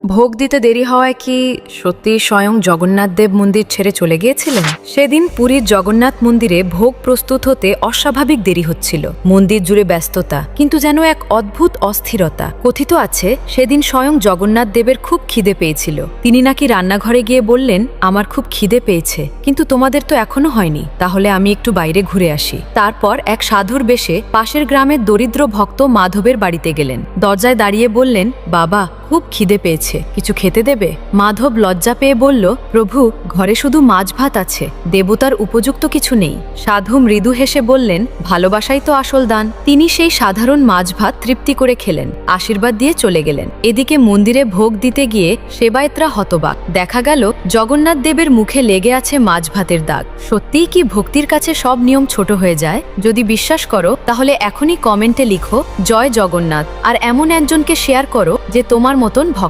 ভোগ দিতে দেরি হওয়ায় কি সত্যি স্বয়ং জগন্নাথ দেব মন্দির ছেড়ে চলে গিয়েছিলেন? সেদিন পুরীর জগন্নাথ মন্দিরে ভোগ প্রস্তুত হতে অস্বাভাবিক দেরি হচ্ছিল। মন্দির জুড়ে ব্যস্ততা, কিন্তু যেন এক অদ্ভুত অস্থিরতা। কথিত আছে সেদিন স্বয়ং জগন্নাথ দেবের খুব খিদে পেয়েছিল। তিনি নাকি রান্নাঘরে গিয়ে বললেন, আমার খুব খিদে পেয়েছে, কিন্তু তোমাদের তো এখনো হয়নি, তাহলে আমি একটু বাইরে ঘুরে আসি। তারপর এক সাধুর বেশে পাশের গ্রামের দরিদ্র ভক্ত মাধবের বাড়িতে গেলেন। দরজায় দাঁড়িয়ে বললেন, বাবা, খুব খিদে পেয়েছে, কিছু খেতে দেবে? মাধব লজ্জা পেয়ে বলল, প্রভু, ঘরে শুধু মাছ ভাত আছে, দেবতার উপযুক্ত কিছু নেই। সাধু মৃদু হেসে বললেন, ভালোবাসাই তো আসল দান। তিনি সেই সাধারণ মাছ ভাত তৃপ্তি করে খেলেন, আশীর্বাদ দিয়ে চলে গেলেন। এদিকে মন্দিরে ভোগ দিতে গিয়ে সেবায়েতরা হতবাক। দেখা গেল জগন্নাথ দেবের মুখে লেগে আছে মাছ ভাতের দাগ। সত্যিই কি ভক্তির কাছে সব নিয়ম ছোট হয়ে যায়? যদি বিশ্বাস করো তাহলে এখনই কমেন্টে লিখো, জয় জগন্নাথ, আর এমন একজনকে শেয়ার করো যে তোমার মতন ভক্ত।